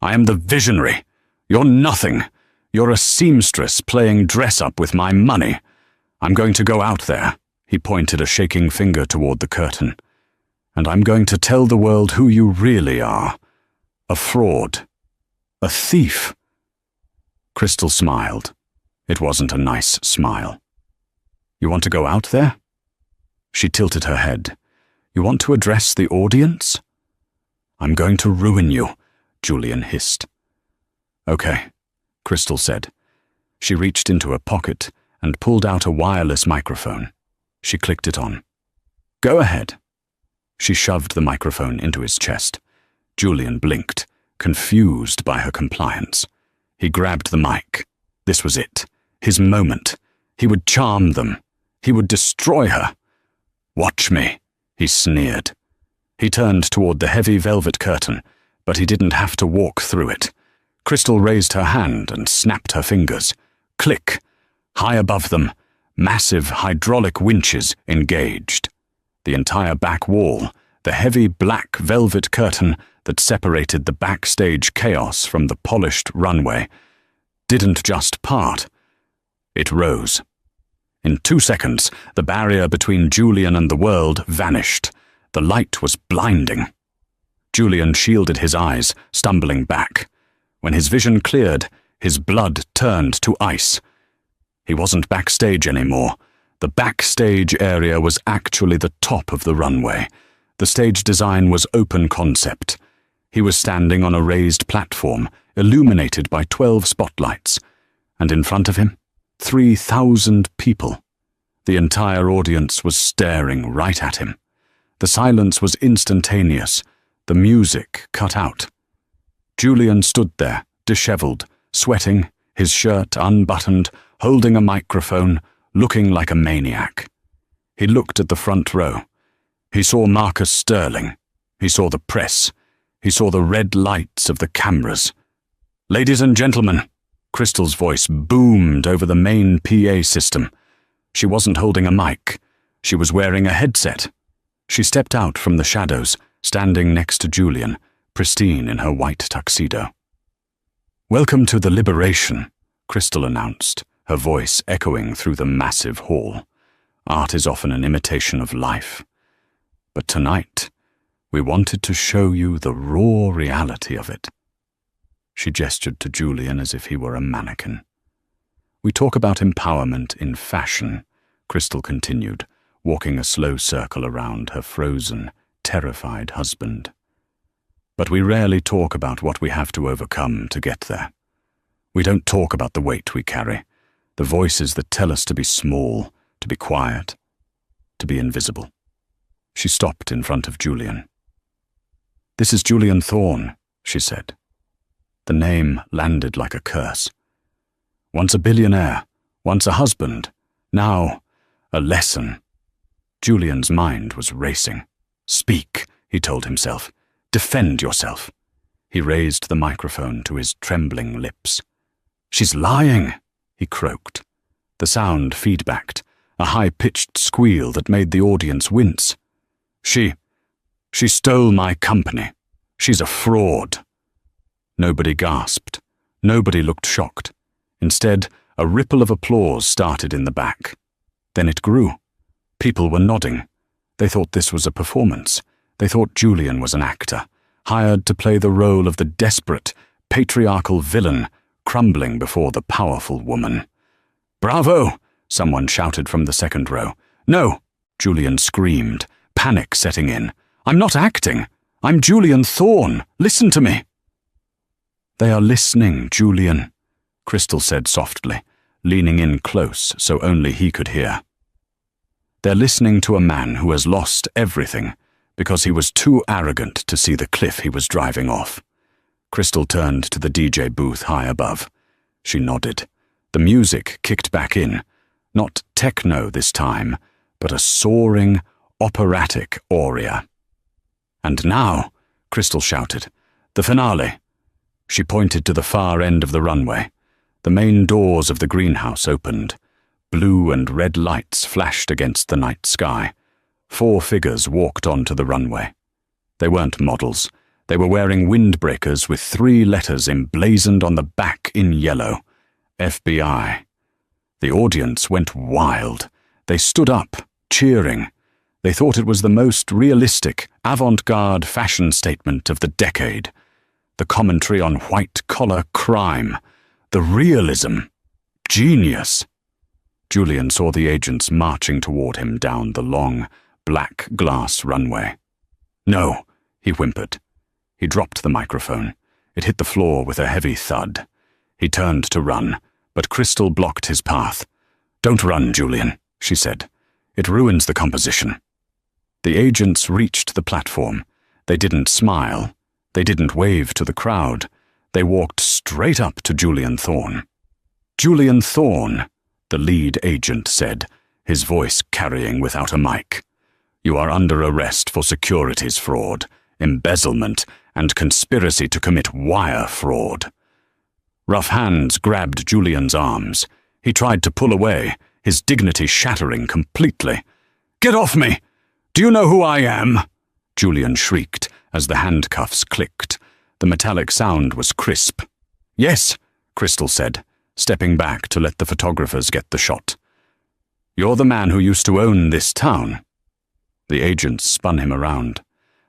I am the visionary. You're nothing. You're a seamstress playing dress-up with my money. I'm going to go out there. He pointed a shaking finger toward the curtain. And I'm going to tell the world who you really are. A fraud. A thief. Crystal smiled. It wasn't a nice smile. You want to go out there? She tilted her head. You want to address the audience? I'm going to ruin you, Julian hissed. Okay, Crystal said. She reached into her pocket and pulled out a wireless microphone. She clicked it on. Go ahead. She shoved the microphone into his chest. Julian blinked, confused by her compliance. He grabbed the mic. This was it. His moment. He would charm them. He would destroy her. Watch me, he sneered. He turned toward the heavy velvet curtain, but he didn't have to walk through it. Crystal raised her hand and snapped her fingers. Click. High above them, massive hydraulic winches engaged. The entire back wall, the heavy black velvet curtain that separated the backstage chaos from the polished runway, didn't just part. It rose. In 2 seconds, the barrier between Julian and the world vanished. The light was blinding. Julian shielded his eyes, stumbling back. When his vision cleared, his blood turned to ice. He wasn't backstage anymore. The backstage area was actually the top of the runway. The stage design was open concept. He was standing on a raised platform, illuminated by 12 spotlights, and in front of him, 3,000 people. The entire audience was staring right at him. The silence was instantaneous. The music cut out. Julian stood there, disheveled, sweating, his shirt unbuttoned, holding a microphone, looking like a maniac. He looked at the front row. He saw Marcus Sterling. He saw the press. He saw the red lights of the cameras. Ladies and gentlemen, Crystal's voice boomed over the main PA system. She wasn't holding a mic. She was wearing a headset. She stepped out from the shadows, standing next to Julian, pristine in her white tuxedo. Welcome to the Liberation, Crystal announced, her voice echoing through the massive hall. Art is often an imitation of life. But tonight, we wanted to show you the raw reality of it. She gestured to Julian as if he were a mannequin. We talk about empowerment in fashion, Crystal continued, walking a slow circle around her frozen, terrified husband. But we rarely talk about what we have to overcome to get there. We don't talk about the weight we carry, the voices that tell us to be small, to be quiet, to be invisible. She stopped in front of Julian. This is Julian Thorn, she said. The name landed like a curse. Once a billionaire, once a husband, now a lesson. Julian's mind was racing. Speak, he told himself. Defend yourself. He raised the microphone to his trembling lips. She's lying, he croaked. The sound feedbacked, a high-pitched squeal that made the audience wince. She stole my company. She's a fraud. Nobody gasped. Nobody looked shocked. Instead, a ripple of applause started in the back. Then it grew. People were nodding. They thought this was a performance. They thought Julian was an actor, hired to play the role of the desperate, patriarchal villain crumbling before the powerful woman. Bravo! Someone shouted from the second row. No! Julian screamed, panic setting in. I'm not acting. I'm Julian Thorn. Listen to me. They are listening, Julian, Crystal said softly, leaning in close so only he could hear. They're listening to a man who has lost everything because he was too arrogant to see the cliff he was driving off. Crystal turned to the DJ booth high above. She nodded. The music kicked back in. Not techno this time, but a soaring, operatic aria. "And now," Crystal shouted, "the finale." She pointed to the far end of the runway. The main doors of the greenhouse opened. Blue and red lights flashed against the night sky. 4 figures walked onto the runway. They weren't models. They were wearing windbreakers with 3 letters emblazoned on the back in yellow. FBI. The audience went wild. They stood up, cheering. They thought it was the most realistic, avant-garde fashion statement of the decade. The commentary on white-collar crime. The realism. Genius. Julian saw the agents marching toward him down the long, black glass runway. "No," he whimpered. He dropped the microphone. It hit the floor with a heavy thud. He turned to run, but Crystal blocked his path. "Don't run, Julian," she said. "It ruins the composition." The agents reached the platform. They didn't smile. They didn't wave to the crowd. They walked straight up to Julian Thorne. "Julian Thorne," the lead agent said, his voice carrying without a mic. "You are under arrest for securities fraud, embezzlement, and conspiracy to commit wire fraud." Rough hands grabbed Julian's arms. He tried to pull away, his dignity shattering completely. "Get off me! Do you know who I am?" Julian shrieked as the handcuffs clicked. The metallic sound was crisp. "Yes," Crystal said, stepping back to let the photographers get the shot. "You're the man who used to own this town." The agents spun him around.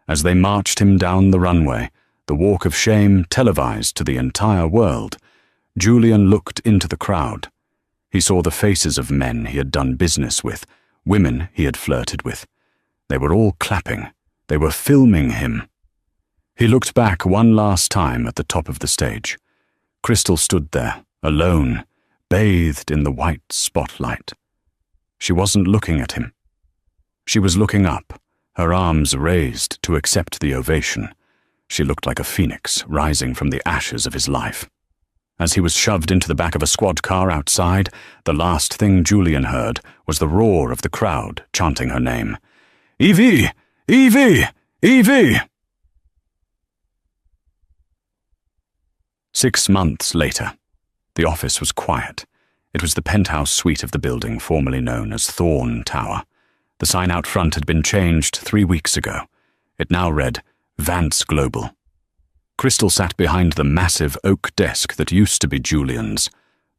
As they marched him down the runway, the walk of shame televised to the entire world, Julian looked into the crowd. He saw the faces of men he had done business with, women he had flirted with. They were all clapping. They were filming him. He looked back one last time at the top of the stage. Crystal stood there, alone, bathed in the white spotlight. She wasn't looking at him. She was looking up, her arms raised to accept the ovation. She looked like a phoenix rising from the ashes of his life. As he was shoved into the back of a squad car outside, the last thing Julian heard was the roar of the crowd chanting her name. "Evie! Evie! Evie!" 6 months later, the office was quiet. It was the penthouse suite of the building formerly known as Thorne Tower. The sign out front had been changed 3 weeks ago. It now read, Vance Global. Crystal sat behind the massive oak desk that used to be Julian's.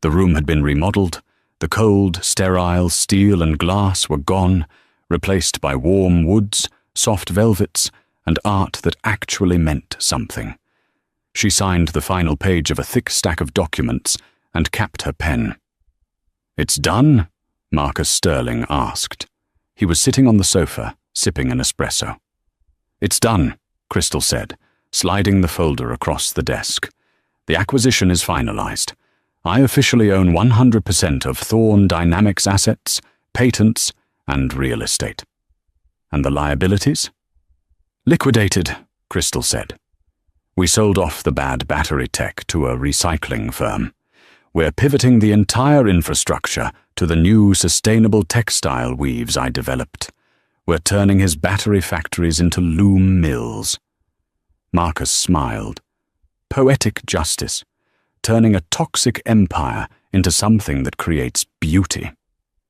The room had been remodeled. The cold, sterile steel and glass were gone, replaced by warm woods, soft velvets, and art that actually meant something. She signed the final page of a thick stack of documents and capped her pen. "It's done?" Marcus Sterling asked. He was sitting on the sofa, sipping an espresso. "It's done," Crystal said, sliding the folder across the desk. "The acquisition is finalized. I officially own 100% of Thorne Dynamics assets, patents, and real estate." "And the liabilities?" "Liquidated," Crystal said. "We sold off the bad battery tech to a recycling firm. We're pivoting the entire infrastructure to the new sustainable textile weaves I developed. We're turning his battery factories into loom mills." Marcus smiled. Poetic justice, turning a toxic empire into something that creates beauty.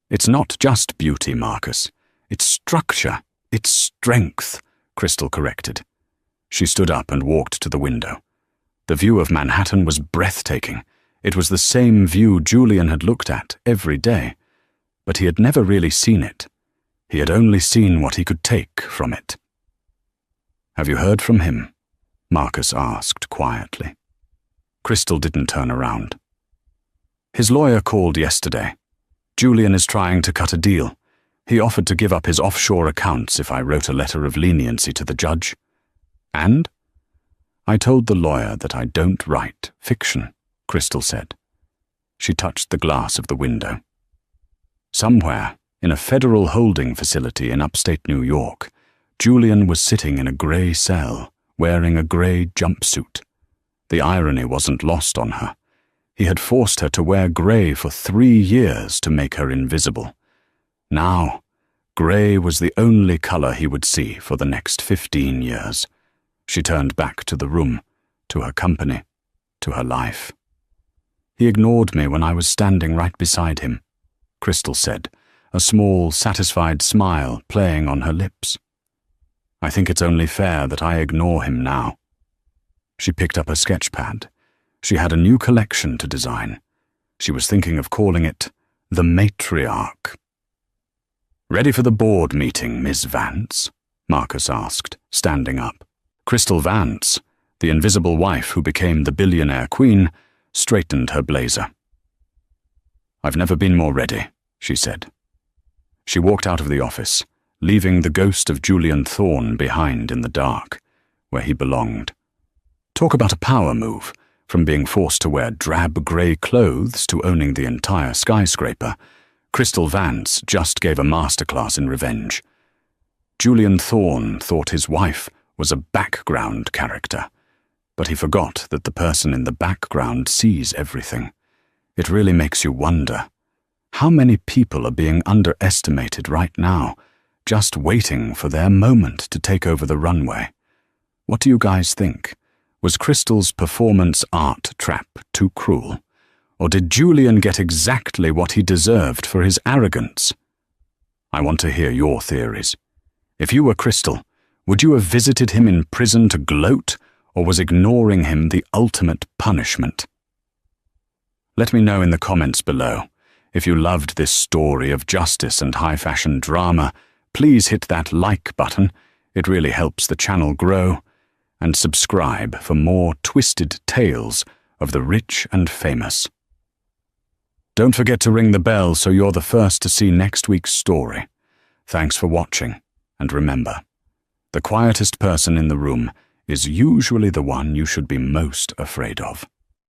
"It's not just beauty, Marcus. It's structure. It's strength," Crystal corrected. She stood up and walked to the window. The view of Manhattan was breathtaking. It was the same view Julian had looked at every day, but he had never really seen it. He had only seen what he could take from it. "Have you heard from him?" Marcus asked quietly. Crystal didn't turn around. "His lawyer called yesterday. Julian is trying to cut a deal. He offered to give up his offshore accounts if I wrote a letter of leniency to the judge." "And?" "I told the lawyer that I don't write fiction," Crystal said. She touched the glass of the window. Somewhere, in a federal holding facility in upstate New York, Julian was sitting in a grey cell, wearing a grey jumpsuit. The irony wasn't lost on her. He had forced her to wear grey for 3 years to make her invisible. Now, grey was the only colour he would see for the next 15 years. She turned back to the room, to her company, to her life. He ignored me when I was standing right beside him, Crystal said, a small, satisfied smile playing on her lips. I think it's only fair that I ignore him now. She picked up a sketch pad. She had a new collection to design. She was thinking of calling it The Matriarch. "Ready for the board meeting, Miss Vance?" Marcus asked, standing up. Crystal Vance, the invisible wife who became the billionaire queen, straightened her blazer. "I've never been more ready," she said. She walked out of the office, leaving the ghost of Julian Thorne behind in the dark, where he belonged. Talk about a power move, from being forced to wear drab grey clothes to owning the entire skyscraper. Crystal Vance just gave a masterclass in revenge. Julian Thorne thought his wife was a background character, but he forgot that the person in the background sees everything. It really makes you wonder, how many people are being underestimated right now, just waiting for their moment to take over the runway? What do you guys think? Was Crystal's performance art trap too cruel? Or did Julian get exactly what he deserved for his arrogance? I want to hear your theories. If you were Crystal, would you have visited him in prison to gloat, or was ignoring him the ultimate punishment? Let me know in the comments below. If you loved this story of justice and high-fashion drama, please hit that like button. It really helps the channel grow. And subscribe for more twisted tales of the rich and famous. Don't forget to ring the bell so you're the first to see next week's story. Thanks for watching, and remember, the quietest person in the room is usually the one you should be most afraid of.